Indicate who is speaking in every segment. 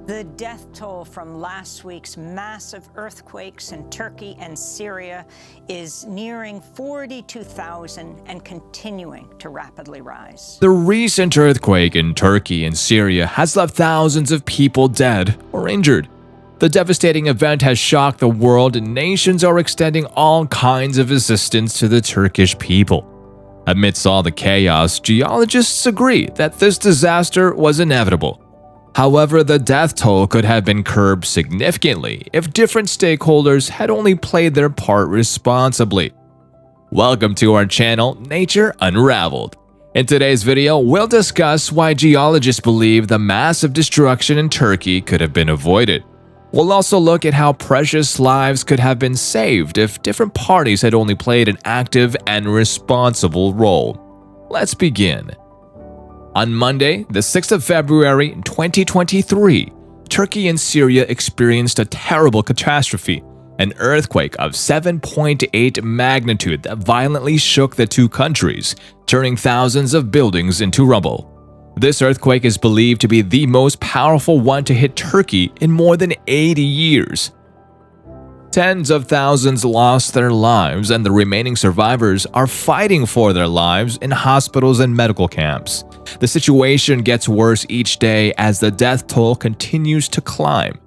Speaker 1: The death toll from last week's massive earthquakes in Turkey and Syria is nearing 42,000 and continuing to rapidly rise.
Speaker 2: The recent earthquake in Turkey and Syria has left thousands of people dead or injured. The devastating event has shocked the world, and nations are extending all kinds of assistance to the Turkish people. Amidst all the chaos, geologists agree that this disaster was inevitable. However, the death toll could have been curbed significantly if different stakeholders had only played their part responsibly. Welcome to our channel, Nature Unraveled. In today's video, we'll discuss why geologists believe the massive destruction in Turkey could have been avoided. We'll also look at how precious lives could have been saved if different parties had only played an active and responsible role. Let's begin. On Monday, the 6th of February 2023, Turkey and Syria experienced a terrible catastrophe, an earthquake of 7.8 magnitude that violently shook the two countries, turning thousands of buildings into rubble. This earthquake is believed to be the most powerful one to hit Turkey in more than 80 years. Tens of thousands lost their lives, and the remaining survivors are fighting for their lives in hospitals and medical camps. The situation gets worse each day as the death toll continues to climb.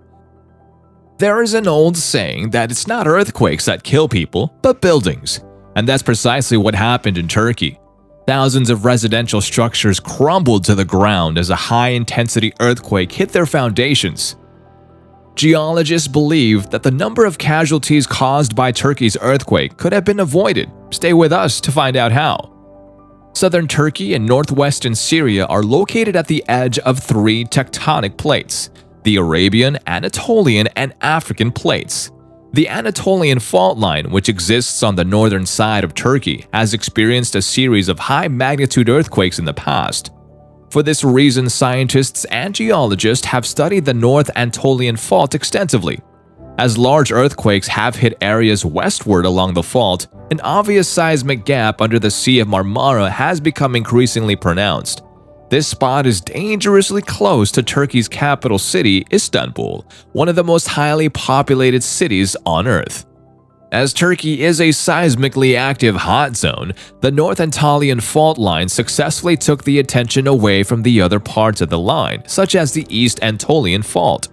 Speaker 2: There is an old saying that it's not earthquakes that kill people, but buildings. And that's precisely what happened in Turkey. Thousands of residential structures crumbled to the ground as a high-intensity earthquake hit their foundations. Geologists believe that the number of casualties caused by Turkey's earthquake could have been avoided. Stay with us to find out how. Southern Turkey and northwestern Syria are located at the edge of three tectonic plates: the Arabian, Anatolian, and African plates. The Anatolian fault line, which exists on the northern side of Turkey, has experienced a series of high-magnitude earthquakes in the past. For this reason, scientists and geologists have studied the North Anatolian Fault extensively. As large earthquakes have hit areas westward along the fault, an obvious seismic gap under the Sea of Marmara has become increasingly pronounced. This spot is dangerously close to Turkey's capital city, Istanbul, one of the most highly populated cities on Earth. As Turkey is a seismically active hot zone, the North Anatolian fault line successfully took the attention away from the other parts of the line, such as the East Anatolian Fault.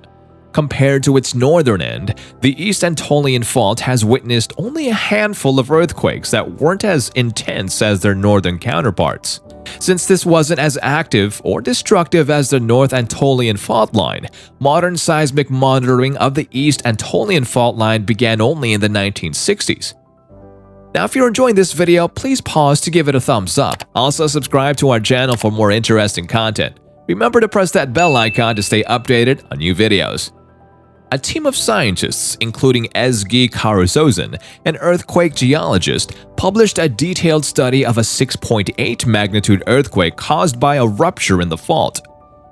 Speaker 2: Compared to its northern end, the East Anatolian Fault has witnessed only a handful of earthquakes that weren't as intense as their northern counterparts. Since this wasn't as active or destructive as the North Anatolian fault line, modern seismic monitoring of the East Anatolian fault line began only in the 1960s. Now, if you're enjoying this video, please pause to give it a thumbs up. Also, subscribe to our channel for more interesting content. Remember to press that bell icon to stay updated on new videos. A team of scientists, including Ezgi Karasozan, an earthquake geologist, published a detailed study of a 6.8 magnitude earthquake caused by a rupture in the fault.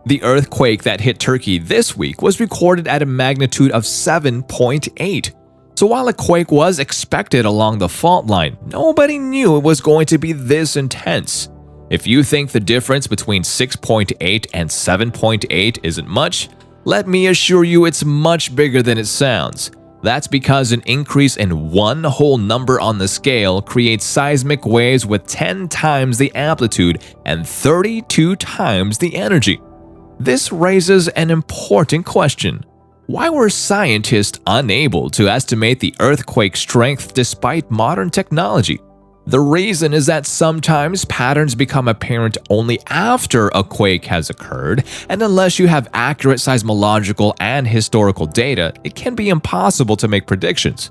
Speaker 2: The earthquake that hit Turkey this week was recorded at a magnitude of 7.8. So while a quake was expected along the fault line, nobody knew it was going to be this intense. If you think the difference between 6.8 and 7.8 isn't much, let me assure you it's much bigger than it sounds. That's because an increase in one whole number on the scale creates seismic waves with 10 times the amplitude and 32 times the energy. This raises an important question. Why were scientists unable to estimate the earthquake strength despite modern technology? The reason is that sometimes patterns become apparent only after a quake has occurred, and unless you have accurate seismological and historical data, it can be impossible to make predictions.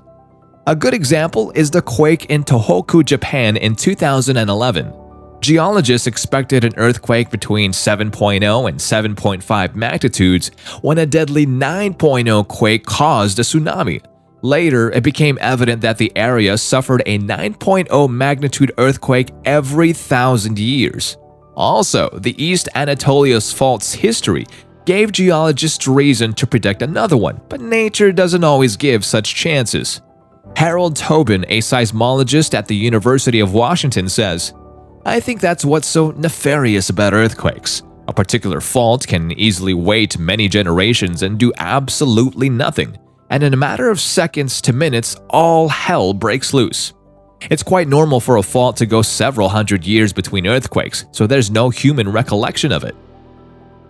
Speaker 2: A good example is the quake in Tohoku, Japan in 2011. Geologists expected an earthquake between 7.0 and 7.5 magnitudes when a deadly 9.0 quake caused a tsunami. Later, it became evident that the area suffered a 9.0 magnitude earthquake every 1,000 years. Also, the East Anatolia's fault's history gave geologists reason to predict another one, but nature doesn't always give such chances. Harold Tobin, a seismologist at the University of Washington, says, "I think that's what's so nefarious about earthquakes. A particular fault can easily wait many generations and do absolutely nothing, and in a matter of seconds to minutes, all hell breaks loose. It's quite normal for a fault to go several hundred years between earthquakes, so there's no human recollection of it.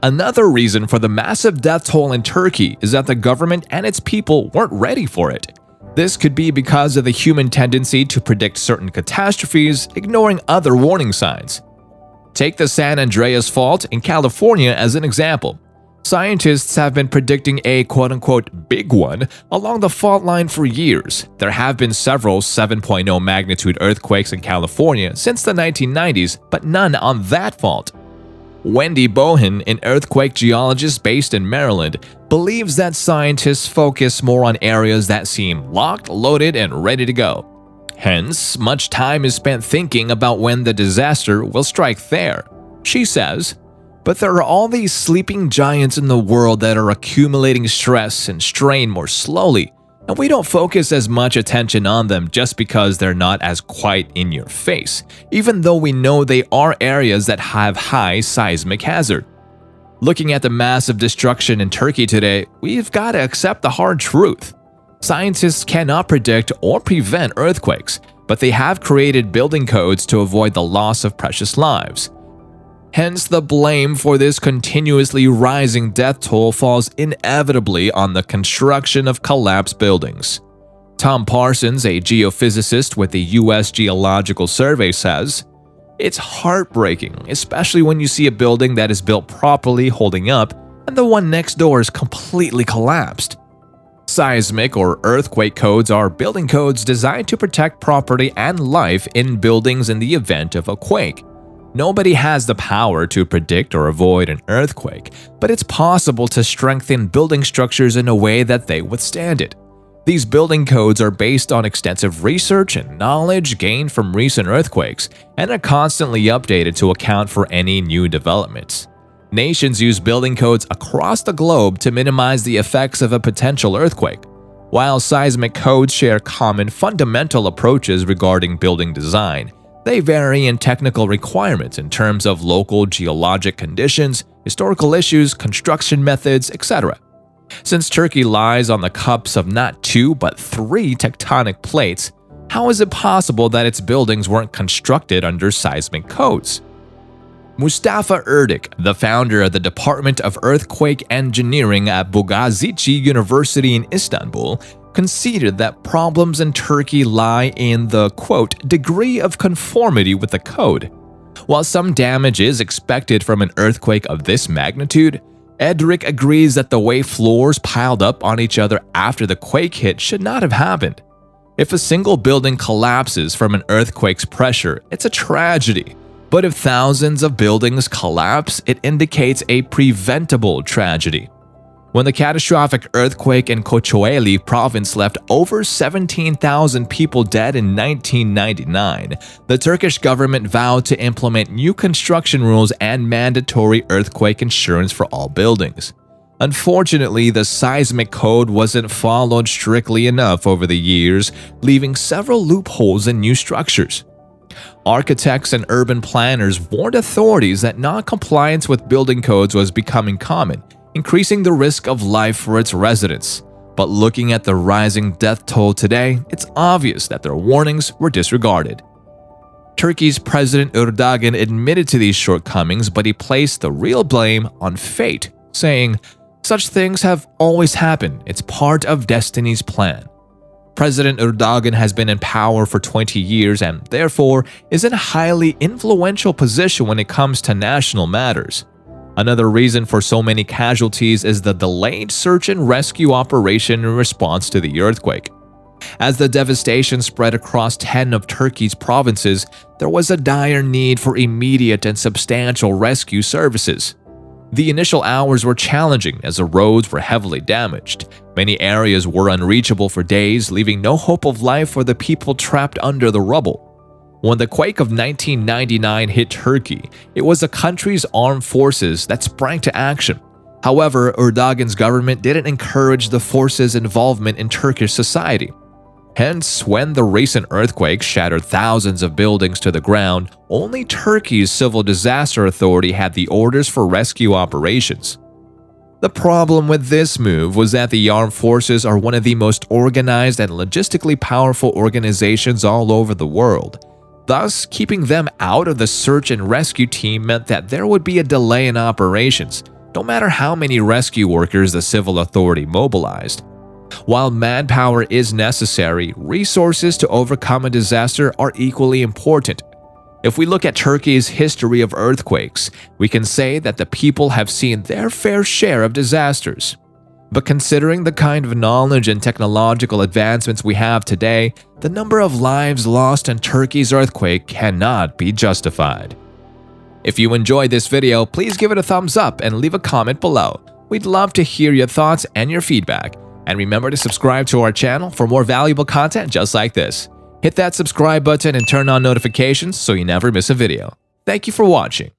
Speaker 2: Another reason for the massive death toll in Turkey is that the government and its people weren't ready for it. This could be because of the human tendency to predict certain catastrophes, ignoring other warning signs. Take the San Andreas Fault in California as an example. Scientists have been predicting a quote-unquote big one along the fault line for years. There have been several 7.0 magnitude earthquakes in California since the 1990s, but none on that fault. Wendy Bohan, an earthquake geologist based in Maryland, believes that scientists focus more on areas that seem locked, loaded, and ready to go. Hence, much time is spent thinking about when the disaster will strike there. She says, "But there are all these sleeping giants in the world that are accumulating stress and strain more slowly, and we don't focus as much attention on them just because they're not as quite in your face, even though we know they are areas that have high seismic hazard." Looking at the massive destruction in Turkey today, we've got to accept the hard truth. Scientists cannot predict or prevent earthquakes, but they have created building codes to avoid the loss of precious lives. Hence, the blame for this continuously rising death toll falls inevitably on the construction of collapsed buildings. Tom Parsons, a geophysicist with the U.S. Geological Survey, says, "It's heartbreaking, especially when you see a building that is built properly holding up and the one next door is completely collapsed." Seismic or earthquake codes are building codes designed to protect property and life in buildings in the event of a quake. Nobody has the power to predict or avoid an earthquake, but it's possible to strengthen building structures in a way that they withstand it. These building codes are based on extensive research and knowledge gained from recent earthquakes and are constantly updated to account for any new developments. Nations use building codes across the globe to minimize the effects of a potential earthquake. While seismic codes share common fundamental approaches regarding building design, they vary in technical requirements in terms of local geologic conditions, historical issues, construction methods, etc. Since Turkey lies on the cups of not 2 but 3 tectonic plates, how is it possible that its buildings weren't constructed under seismic codes? Mustafa Erdik, the founder of the Department of Earthquake Engineering at Boğaziçi University in Istanbul, conceded that problems in Turkey lie in the, quote, degree of conformity with the code. While some damage is expected from an earthquake of this magnitude, Edric agrees that the way floors piled up on each other after the quake hit should not have happened. If a single building collapses from an earthquake's pressure, it's a tragedy. But if thousands of buildings collapse, it indicates a preventable tragedy. When the catastrophic earthquake in Kocaeli province left over 17,000 people dead in 1999, the Turkish government vowed to implement new construction rules and mandatory earthquake insurance for all buildings. Unfortunately, the seismic code wasn't followed strictly enough over the years, leaving several loopholes in new structures. Architects and urban planners warned authorities that non-compliance with building codes was becoming common, increasing the risk of life for its residents. But looking at the rising death toll today, it's obvious that their warnings were disregarded. Turkey's President Erdogan admitted to these shortcomings, but he placed the real blame on fate, saying, "Such things have always happened. It's part of destiny's plan." President Erdogan has been in power for 20 years and therefore is in a highly influential position when it comes to national matters. Another reason for so many casualties is the delayed search and rescue operation in response to the earthquake. As the devastation spread across 10 of Turkey's provinces, there was a dire need for immediate and substantial rescue services. The initial hours were challenging as the roads were heavily damaged. Many areas were unreachable for days, leaving no hope of life for the people trapped under the rubble. When the quake of 1999 hit Turkey, it was the country's armed forces that sprang to action. However, Erdogan's government didn't encourage the forces' involvement in Turkish society. Hence, when the recent earthquake shattered thousands of buildings to the ground, only Turkey's Civil Disaster Authority had the orders for rescue operations. The problem with this move was that the armed forces are one of the most organized and logistically powerful organizations all over the world. Thus, keeping them out of the search and rescue team meant that there would be a delay in operations, no matter how many rescue workers the civil authority mobilized. While manpower is necessary, resources to overcome a disaster are equally important. If we look at Turkey's history of earthquakes, we can say that the people have seen their fair share of disasters. But considering the kind of knowledge and technological advancements we have today, the number of lives lost in Turkey's earthquake cannot be justified. If you enjoyed this video, please give it a thumbs up and leave a comment below. We'd love to hear your thoughts and your feedback. And remember to subscribe to our channel for more valuable content just like this. Hit that subscribe button and turn on notifications so you never miss a video. Thank you for watching.